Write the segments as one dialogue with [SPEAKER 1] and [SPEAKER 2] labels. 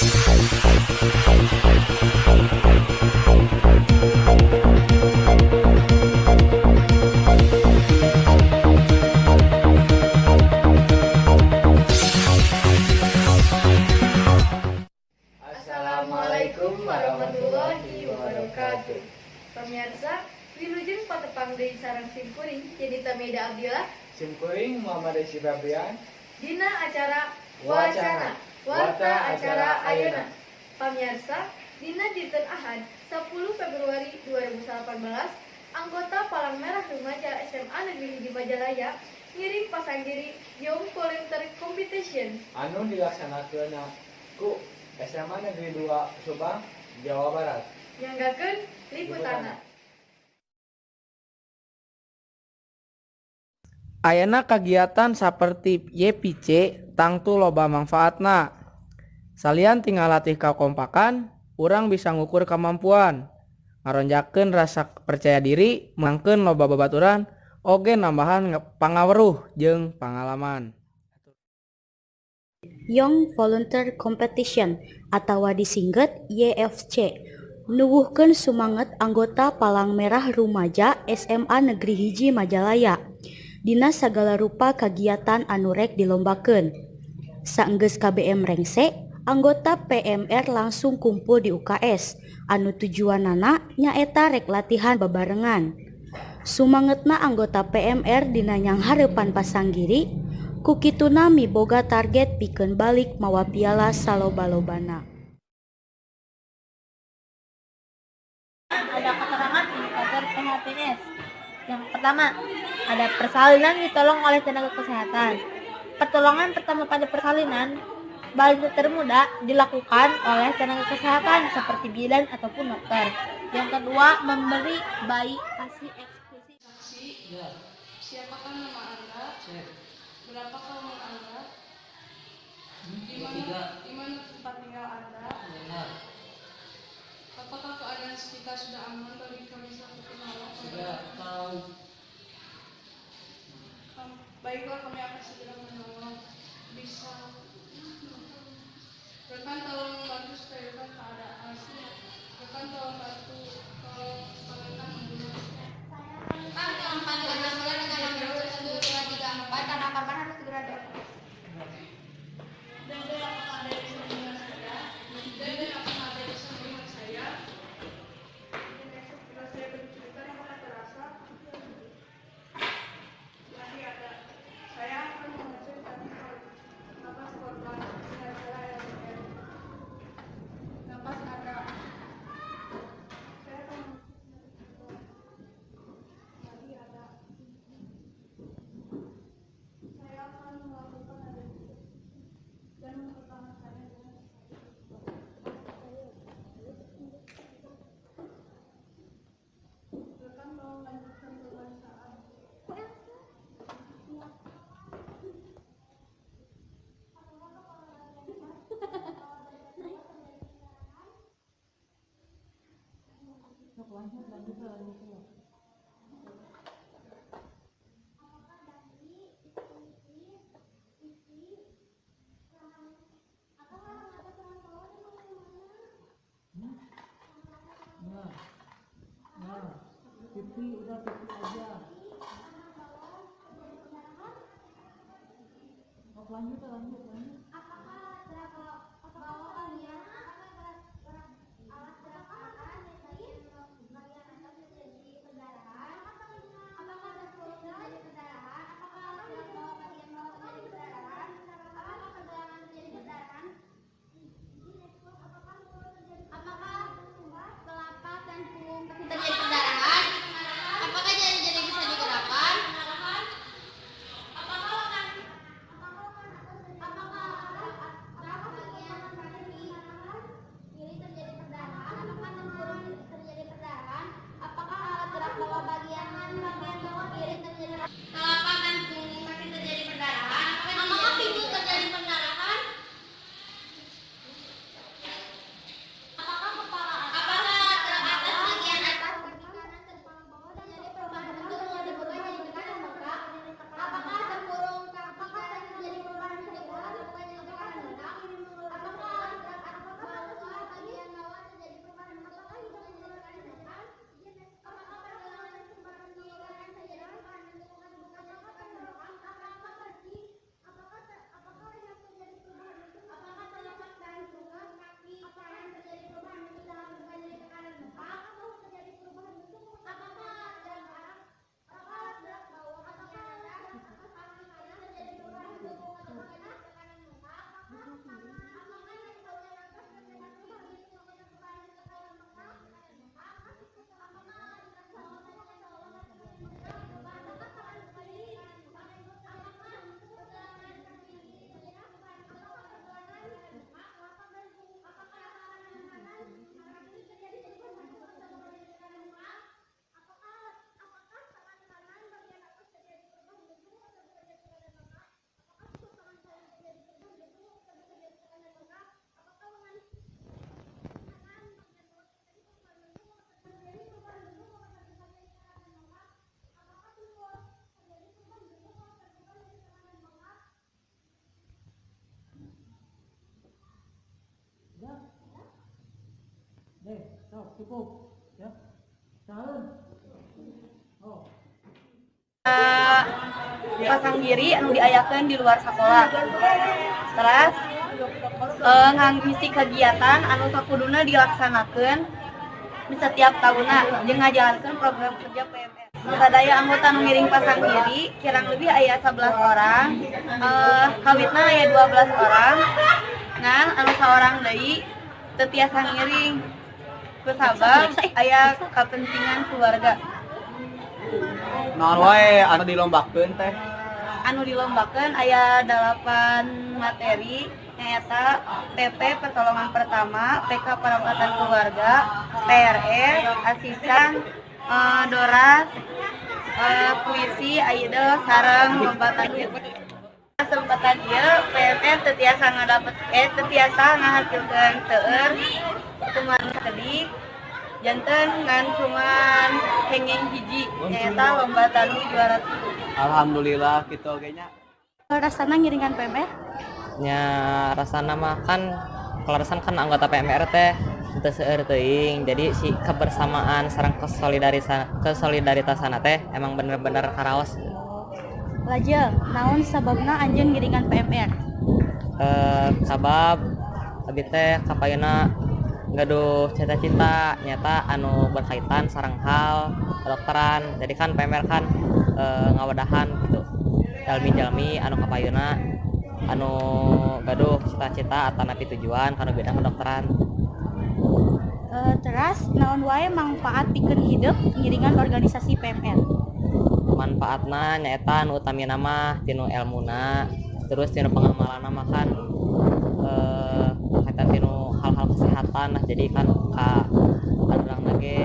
[SPEAKER 1] Assalamualaikum warahmatullahi wabarakatuh. Pemirsa, wilujeng patepang deui sareng simkuring jadi Tameda Abdillah
[SPEAKER 2] Simkuring Muhammad Esi Fabrian
[SPEAKER 1] dina acara Wacana Warta Acara Ayeuna. Pemirsa, dina dinten Ahad 10 Februari 2018, anggota Palang Merah Remaja SMA Negeri 1 Majalaya ngiring pasanggiri Young Volunteer Competition
[SPEAKER 2] anu dilaksanakeun ku SMA Negeri 2 Subang, Jawa Barat.
[SPEAKER 1] nyanggakeun liputanna.
[SPEAKER 3] Ayeuna kagiatan saperti YPC tangtu loba manfaatna. Salian tinggal latih kakompakan, urang bisa ngukur kemampuan, ngaronjakeun rasa percaya diri, mangkeun loba babaturan, oge nambahan pangaweruh jeung pangalaman.
[SPEAKER 4] Young Volunteer Competition atau disingkat YFC nuwuhkeun sumanget anggota Palang Merah Rumaja SMA Negeri 1 Majalaya dina sagala rupa kagiatan anu rek dilombakeun. Saenggeus KBM rengse, anggota PMR langsung kumpul di UKS anu tujuanana nyaeta rek latihan babarengan. Sumangetna anggota PMR dina nyanghareupan pasanggiri kukituna miboga target pikeun balik mawa piala saloba-lobana.
[SPEAKER 5] Ada keterangan indikator PHPS. Yang pertama, ada persalinan ditolong oleh tenaga kesehatan. Pertolongan pertama pada persalinan balik termuda dilakukan oleh tenaga kesehatan seperti bidan ataupun dokter. Yang kedua, memberi bayi ASI eksklusif.
[SPEAKER 1] Siapakah nama Anda? Berapakah umur Anda? Di mana tempat tinggal Anda? Apakah keadaan kita sudah aman bagi kami selaku penolong?
[SPEAKER 2] Sudah tahu.
[SPEAKER 1] Baiklah, kami akan segera menolong. Bisa rekan tolong bantu sterilkan keadaan. Rekan tolong bantu kalau kalian membunuhnya.
[SPEAKER 6] Pak, tolong panggil ambulans dengan nomor 1234 karena korban harus segera dievakuasi.
[SPEAKER 1] Dede, apakah ada yang bisa mendengar saya? Dede, apakah ada yang bisa mendengar saya? Setelah saya bercerita, apakah terasa? Nanti ada. Saya akan mengecek tadi napas korban jenazah yang napas ada. Saya akan tadi ada. Saya akan melakukan dan mempertahankannya dengan rekan mau melanjutkan pemeriksaan.
[SPEAKER 3] Pipi udah pipi aja. Lanjut.
[SPEAKER 6] Terjadi perdarahan? Apakah jari-jari bisa digerakkan? Apakah
[SPEAKER 5] Pasang diri anu diayakeun di luar sekolah. Terus ngisi kegiatan anu sakuduna dilaksanakeun di setiap tahunna jeung ngajalankeun program kerja PMR. Sadaya anggota nu ngiring pasang diri kirang lebih aya 11 orang. Kawitna aya 12 orang. Ngan anu saorang deui teu tiasa ngiring. Kusabab aya kepentingan keluarga.
[SPEAKER 2] Naon wae anu dilombakeun teh?
[SPEAKER 5] Anu dilombakeun aya 8 materi nyaeta PP pertolongan pertama, PK perawatan keluarga, PRS, asisten, doras, puisi, aida, sareng lombatan ieu. Kesempatan ieu PMR teu tiasa ngahasilkeun seueur cuman sakedik janten ngan cuman hengeng hiji nyaeta lomba tanu juara 3.
[SPEAKER 2] Alhamdulillah kitu oge nya.
[SPEAKER 4] Rasana ngiringan PMR?
[SPEAKER 3] Nya rasana mah kan kalau rasan kan anggota PMR teh teu seueur teuing. Jadi si kebersamaan sareng kesolidaritasan teh emang bener-bener karaos.
[SPEAKER 4] Lajeng, naon sababna anjeun ngiringan PMR?
[SPEAKER 3] Sabab abi teh kapayuna gaduh cita-cita nyata anu berkaitan sareng hal kedokteran. Jadi kan PMR kan ngawadahan gitu jalmi-jalmi anu kapayuna anu gaduh cita-cita atau napi tujuan kana bidang kedokteran.
[SPEAKER 4] Terus naon wae manfaat pikeun hidup ngiringan organisasi PMR?
[SPEAKER 3] Manfaatna nyaeta anu utamina mah tinu elmuna, terus tinu pengamalana mah kan kaitan tinu hal-hal kesehatan. Nah jadi kan ka urang ge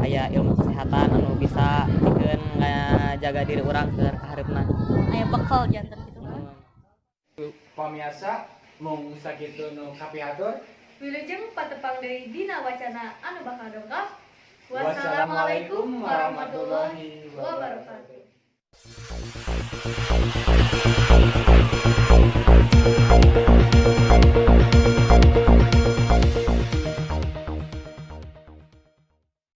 [SPEAKER 3] aya ilmu kesehatan anu bisa pikeun ngajaga diri urang keur kaharepna.
[SPEAKER 4] Aya bekal janten gitu.
[SPEAKER 2] Pamirsa mung sakitu nu kapihatur.
[SPEAKER 1] Wilujeng patepang dari dina wacana anu bakal dongkap. Wassalamualaikum warahmatullahi wabarakatuh.